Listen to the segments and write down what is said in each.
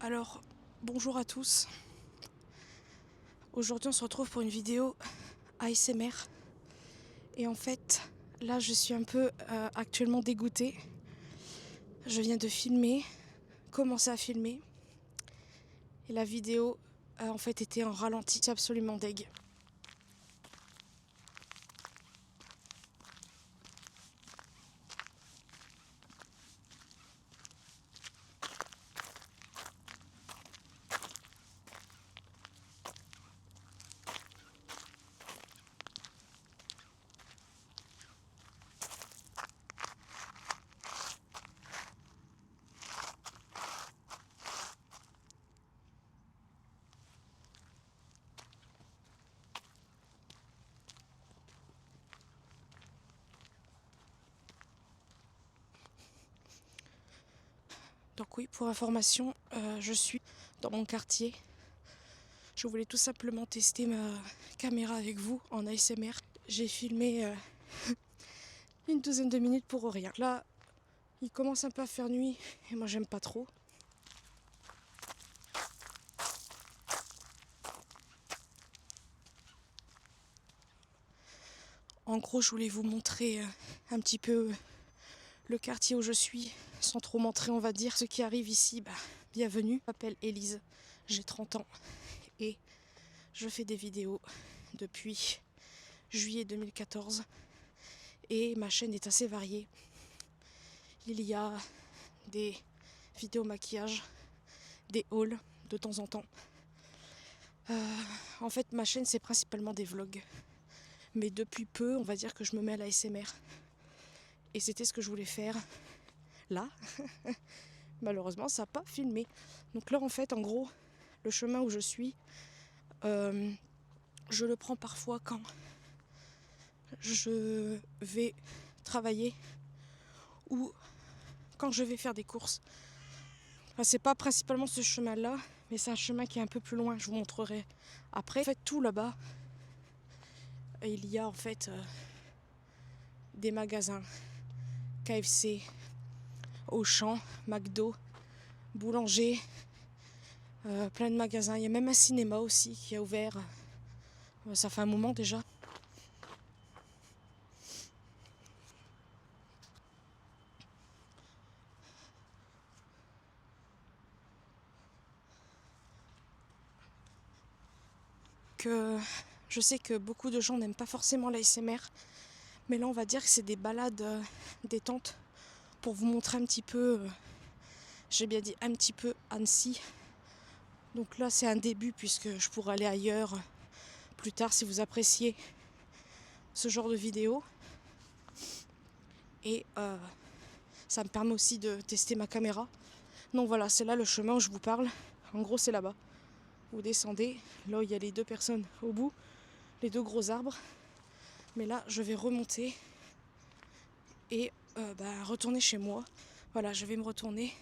Alors, bonjour à tous. Aujourd'hui, on se retrouve pour une vidéo ASMR. Et en fait, là, je suis un peu actuellement dégoûtée. Je viens de commencer à filmer. Et la vidéo a en fait été en ralenti. C'est absolument deg. Donc oui, pour information, je suis dans mon quartier. Je voulais tout simplement tester ma caméra avec vous en ASMR. J'ai filmé une douzaine de minutes pour rien. Là, il commence un peu à faire nuit et moi j'aime pas trop. En gros, je voulais vous montrer un petit peu le quartier où je suis, sans trop montrer, on va dire. Ceux qui arrivent ici, bienvenue. Je m'appelle Élise, j'ai 30 ans et je fais des vidéos depuis juillet 2014 et ma chaîne est assez variée. Il y a des vidéos maquillage, des hauls de temps en temps. En fait, ma chaîne c'est principalement des vlogs, mais depuis peu, on va dire que je me mets à la l'ASMR et c'était ce que je voulais faire là. Malheureusement, ça n'a pas filmé. Donc là, en fait, en gros, le chemin où je suis, je le prends parfois quand je vais travailler ou quand je vais faire des courses. Enfin, c'est pas principalement ce chemin-là, mais c'est un chemin qui est un peu plus loin. Je vous montrerai après. En fait, tout là-bas, il y a en fait des magasins, KFC, Auchan, McDo, boulanger, plein de magasins. Il y a même un cinéma aussi qui est ouvert. Ça fait un moment déjà. Je sais que beaucoup de gens n'aiment pas forcément l'ASMR, mais là on va dire que c'est des balades détente pour vous montrer un petit peu, j'ai bien dit un petit peu Annecy. Donc là c'est un début puisque je pourrais aller ailleurs plus tard si vous appréciez ce genre de vidéo. Et ça me permet aussi de tester ma caméra. Donc voilà, c'est là le chemin où je vous parle. En gros c'est là-bas. Vous descendez, là où il y a les deux personnes au bout, les deux gros arbres. Mais là je vais remonter et retourner chez moi. Voilà, je vais me retourner.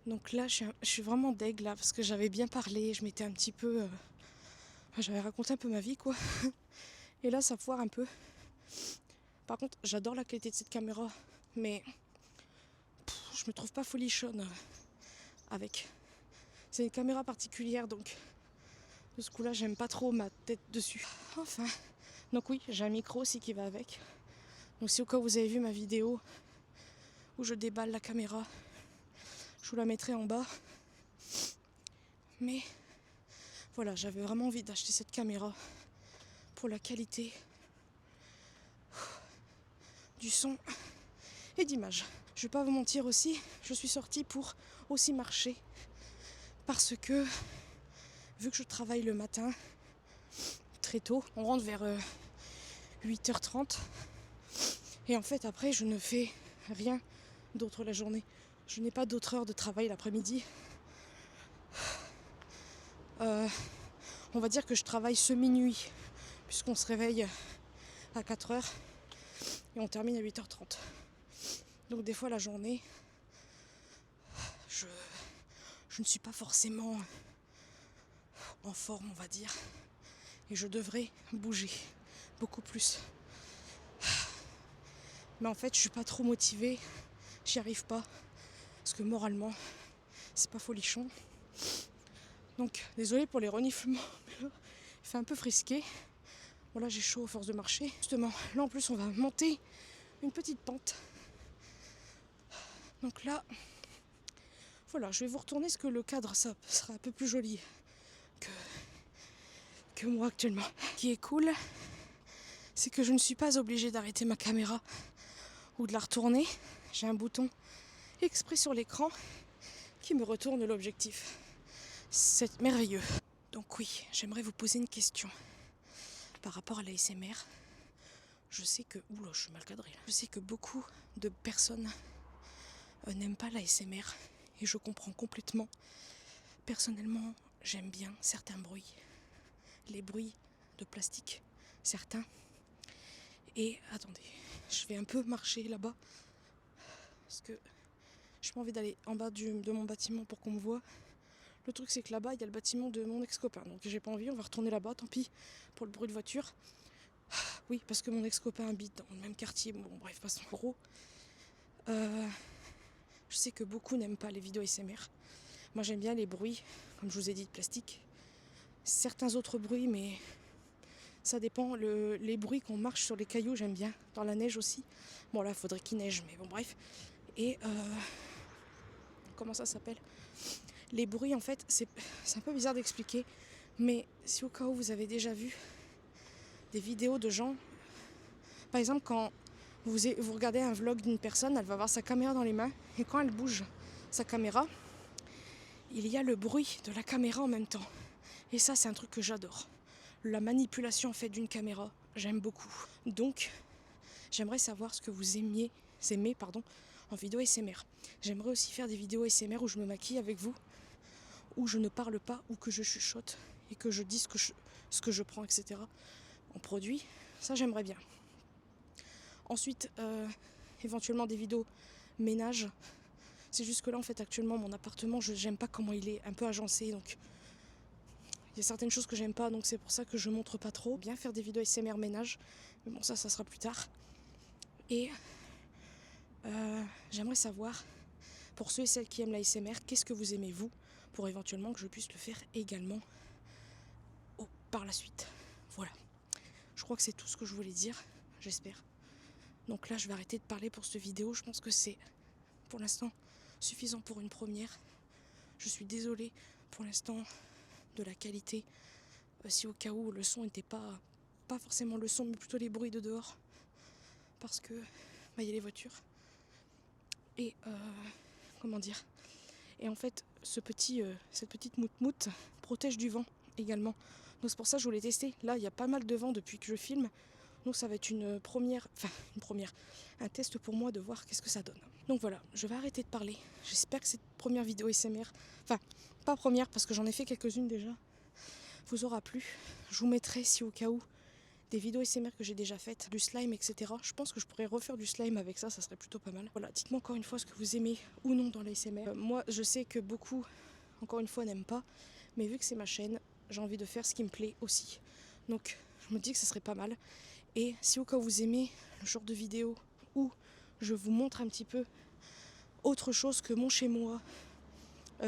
Donc là, je suis vraiment deg là parce que j'avais bien parlé, je m'étais un petit peu, j'avais raconté un peu ma vie quoi. Et là, ça foire un peu. Par contre, j'adore la qualité de cette caméra, mais je me trouve pas folichonne avec. C'est une caméra particulière, donc de ce coup-là, j'aime pas trop ma tête dessus. Enfin, donc oui, j'ai un micro aussi qui va avec. Donc si au cas où vous avez vu ma vidéo où je déballe la caméra, je vous la mettrai en bas. Mais voilà, j'avais vraiment envie d'acheter cette caméra pour la qualité du son et d'image. Je vais pas vous mentir aussi, je suis sortie pour aussi marcher parce que vu que je travaille le matin très tôt, on rentre vers 8h30 et en fait après je ne fais rien d'autre la journée. Je n'ai pas d'autres heures de travail l'après-midi. On va dire que je travaille semi-nuit puisqu'on se réveille à 4h et on termine à 8h30. Donc des fois la journée, je ne suis pas forcément en forme, on va dire. Et je devrais bouger beaucoup plus. Mais en fait, je suis pas trop motivée. J'y arrive pas. Parce que moralement, c'est pas folichon. Donc désolé pour les reniflements, mais là, il fait un peu frisqué. Voilà, j'ai chaud à force de marcher. Justement, là en plus on va monter une petite pente. Donc là, voilà, je vais vous retourner parce que le cadre ça sera un peu plus joli que moi actuellement. Ce qui est cool, c'est que je ne suis pas obligée d'arrêter ma caméra ou de la retourner. J'ai un bouton exprès sur l'écran qui me retourne l'objectif. C'est merveilleux. Donc oui, j'aimerais vous poser une question par rapport à l'ASMR. Je sais que... Oula, je suis mal cadrée là. Je sais que beaucoup de personnes n'aiment pas l'ASMR et je comprends complètement. Personnellement, j'aime bien certains bruits. Les bruits de plastique, certains. Et attendez, je vais un peu marcher là-bas parce que j'ai pas envie d'aller en bas de mon bâtiment pour qu'on me voit. Le truc c'est que là-bas il y a le bâtiment de mon ex-copain, donc j'ai pas envie, on va retourner là-bas, tant pis pour le bruit de voiture. Oui, parce que mon ex-copain habite dans le même quartier, bon bref, passons. Gros, je sais que beaucoup n'aiment pas les vidéos ASMR. Moi j'aime bien les bruits, comme je vous ai dit, de plastique. Certains autres bruits, mais ça dépend. Les bruits qu'on marche sur les cailloux, j'aime bien. Dans la neige aussi. Bon là, il faudrait qu'il neige, mais bon bref. Et comment ça s'appelle ? Les bruits, en fait, c'est un peu bizarre d'expliquer, mais si au cas où vous avez déjà vu des vidéos de gens, par exemple quand vous regardez un vlog d'une personne, elle va avoir sa caméra dans les mains, et quand elle bouge sa caméra, il y a le bruit de la caméra en même temps. Et ça, c'est un truc que j'adore. La manipulation en fait d'une caméra, j'aime beaucoup. Donc, j'aimerais savoir ce que vous aimez en vidéo ASMR. J'aimerais aussi faire des vidéos ASMR où je me maquille avec vous, où je ne parle pas, ou que je chuchote et que je dis ce que je prends, etc. en produit. Ça, j'aimerais bien. Ensuite, éventuellement des vidéos ménage. C'est juste que là, en fait, actuellement, mon appartement, j'aime pas comment il est un peu agencé, donc il y a certaines choses que j'aime pas, donc c'est pour ça que je montre pas trop. Bien faire des vidéos ASMR ménage, mais bon, ça sera plus tard. Et j'aimerais savoir, pour ceux et celles qui aiment la ASMR, qu'est-ce que vous aimez vous, pour éventuellement que je puisse le faire également par la suite. Voilà. Je crois que c'est tout ce que je voulais dire, j'espère. Donc là, je vais arrêter de parler pour cette vidéo. Je pense que c'est, pour l'instant, suffisant pour une première. Je suis désolée, pour l'instant, de la qualité. Si au cas où le son n'était pas forcément le son, mais plutôt les bruits de dehors. Parce que, il y a les voitures. Et, comment dire ? Et en fait, cette petite moute-moute protège du vent également. Donc c'est pour ça que je voulais tester. Là, il y a pas mal de vent depuis que je filme. Donc ça va être un test pour moi de voir qu'est-ce que ça donne. Donc voilà, je vais arrêter de parler. J'espère que cette première vidéo ASMR, pas première parce que j'en ai fait quelques-unes déjà, vous aura plu. Je vous mettrai, si au cas où, des vidéos ASMR que j'ai déjà faites, du slime, etc. Je pense que je pourrais refaire du slime avec ça serait plutôt pas mal. Voilà, dites-moi encore une fois ce que vous aimez ou non dans l'ASMR. Moi, je sais que beaucoup, encore une fois, n'aiment pas, mais vu que c'est ma chaîne, j'ai envie de faire ce qui me plaît aussi. Donc, je me dis que ça serait pas mal. Et si au cas où vous aimez le genre de vidéo où je vous montre un petit peu autre chose que mon chez-moi,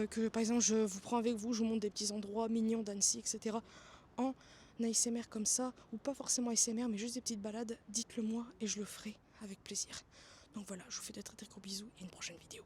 que par exemple je vous prends avec vous, je vous montre des petits endroits mignons d'Annecy, etc. en ASMR comme ça, ou pas forcément ASMR, mais juste des petites balades, dites-le moi et je le ferai avec plaisir. Donc voilà, je vous fais de très très gros bisous et une prochaine vidéo.